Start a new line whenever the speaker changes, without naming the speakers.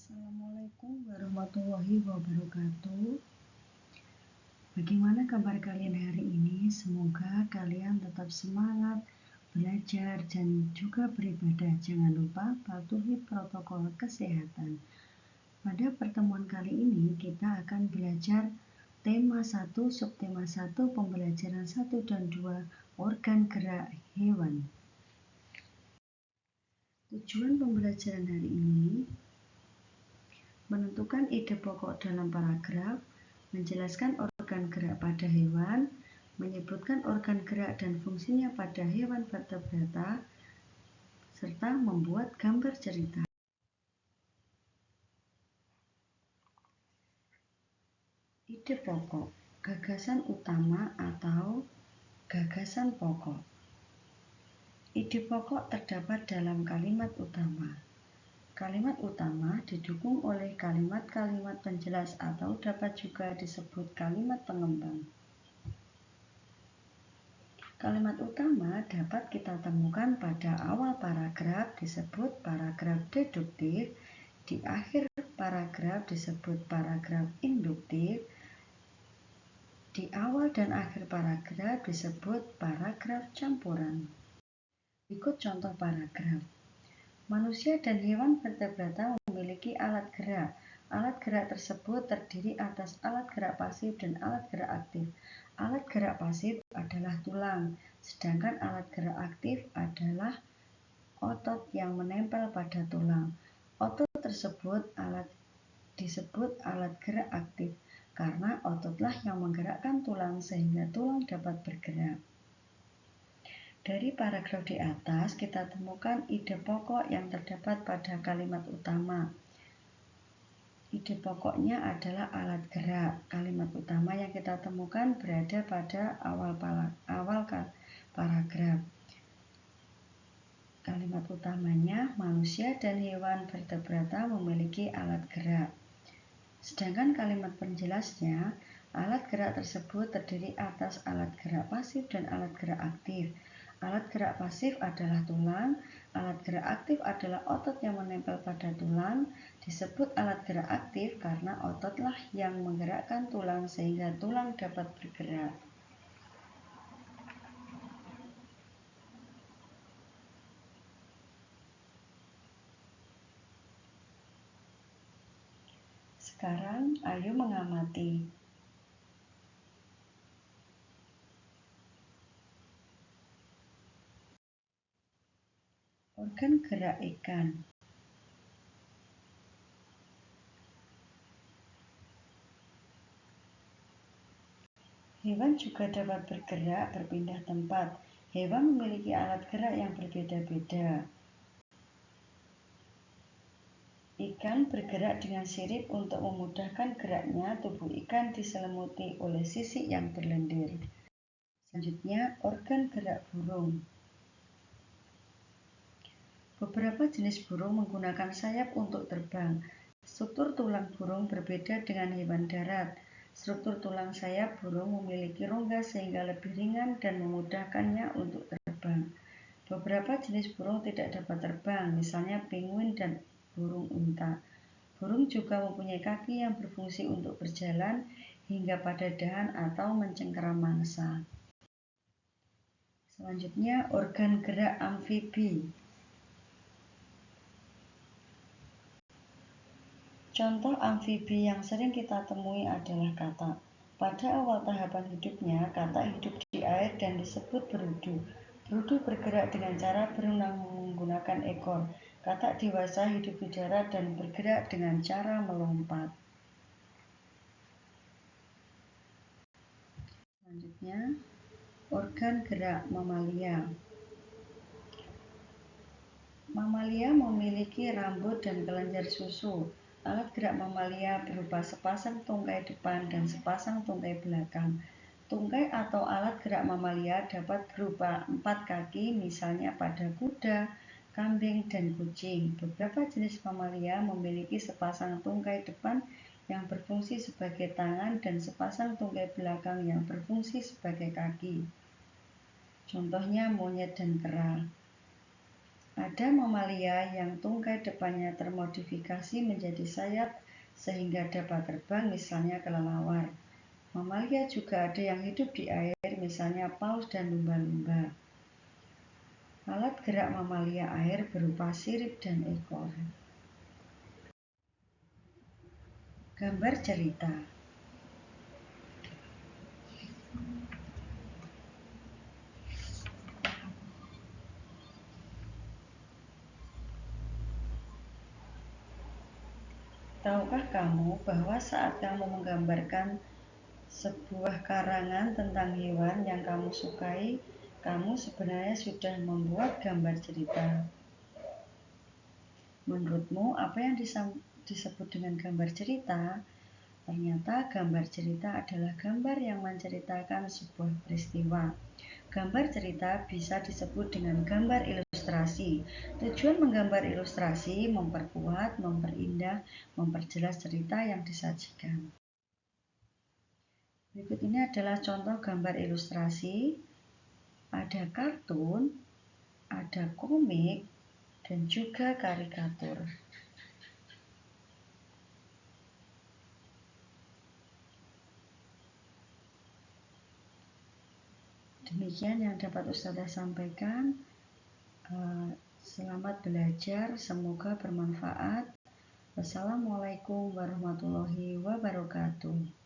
Assalamualaikum warahmatullahi wabarakatuh. Bagaimana kabar kalian hari ini? Semoga kalian tetap semangat belajar dan juga beribadah. Jangan lupa patuhi protokol kesehatan. Pada pertemuan kali ini kita akan belajar tema 1, subtema 1, pembelajaran 1 dan 2, organ gerak hewan. Tujuan pembelajaran hari ini menentukan ide pokok dalam paragraf, menjelaskan organ gerak pada hewan, menyebutkan organ gerak dan fungsinya pada hewan vertebrata, serta membuat gambar cerita. Ide pokok, gagasan utama atau gagasan pokok. Ide pokok terdapat dalam kalimat utama. Kalimat utama didukung oleh kalimat-kalimat penjelas atau dapat juga disebut kalimat pengembang. Kalimat utama dapat kita temukan pada awal paragraf disebut paragraf deduktif, di akhir paragraf disebut paragraf induktif, di awal dan akhir paragraf disebut paragraf campuran. Ikut contoh paragraf. Manusia dan hewan vertebrata memiliki alat gerak. Alat gerak tersebut terdiri atas alat gerak pasif dan alat gerak aktif. Alat gerak pasif adalah tulang, sedangkan alat gerak aktif adalah otot yang menempel pada tulang. Otot tersebut disebut alat gerak aktif karena ototlah yang menggerakkan tulang sehingga tulang dapat bergerak. Dari paragraf di atas, kita temukan ide pokok yang terdapat pada kalimat utama. Ide pokoknya adalah alat gerak. Kalimat utama yang kita temukan berada pada awal paragraf. Kalimat utamanya, manusia dan hewan vertebrata memiliki alat gerak. Sedangkan kalimat penjelasnya, alat gerak tersebut terdiri atas alat gerak pasif dan alat gerak aktif. Alat gerak pasif adalah tulang, alat gerak aktif adalah otot yang menempel pada tulang. Disebut alat gerak aktif karena ototlah yang menggerakkan tulang sehingga tulang dapat bergerak. Sekarang, ayo mengamati. Organ gerak ikan. Hewan juga dapat bergerak berpindah tempat. Hewan memiliki alat gerak yang berbeda-beda. Ikan bergerak dengan sirip untuk memudahkan geraknya. Tubuh ikan diselimuti oleh sisik yang berlendir. Selanjutnya, organ gerak burung. Beberapa jenis burung menggunakan sayap untuk terbang. Struktur tulang burung berbeda dengan hewan darat. Struktur tulang sayap burung memiliki rongga sehingga lebih ringan dan memudahkannya untuk terbang. Beberapa jenis burung tidak dapat terbang, misalnya penguin dan burung unta. Burung juga mempunyai kaki yang berfungsi untuk berjalan hingga pada dahan atau mencengkeram mangsa. Selanjutnya, organ gerak amfibi. Contoh amfibi yang sering kita temui adalah katak. Pada awal tahapan hidupnya, katak hidup di air dan disebut berudu. Berudu bergerak dengan cara berenang menggunakan ekor. Katak dewasa hidup di darat dan bergerak dengan cara melompat. Selanjutnya, organ gerak mamalia. Mamalia memiliki rambut dan kelenjar susu. Alat gerak mamalia berupa sepasang tungkai depan dan sepasang tungkai belakang. Tungkai atau alat gerak mamalia dapat berupa 4 kaki, misalnya pada kuda, kambing, dan kucing. Beberapa jenis mamalia memiliki sepasang tungkai depan yang berfungsi sebagai tangan dan sepasang tungkai belakang yang berfungsi sebagai kaki. Contohnya monyet dan kera. Ada mamalia yang tungkai depannya termodifikasi menjadi sayap sehingga dapat terbang, misalnya kelelawar. Mamalia juga ada yang hidup di air, misalnya paus dan lumba-lumba. Alat gerak mamalia air berupa sirip dan ekor. Gambar cerita. Tahukah kamu bahwa saat kamu menggambarkan sebuah karangan tentang hewan yang kamu sukai, kamu sebenarnya sudah membuat gambar cerita? Menurutmu, apa yang disebut dengan gambar cerita? Ternyata gambar cerita adalah gambar yang menceritakan sebuah peristiwa. Gambar cerita bisa disebut dengan gambar ilustrasi. Tujuan menggambar ilustrasi memperkuat, memperindah, memperjelas cerita yang disajikan. Berikut ini adalah contoh gambar ilustrasi. Ada kartun, ada komik, dan juga karikatur. Demikian yang dapat Ustazah sampaikan. Selamat belajar, semoga bermanfaat. Wassalamualaikum warahmatullahi wabarakatuh.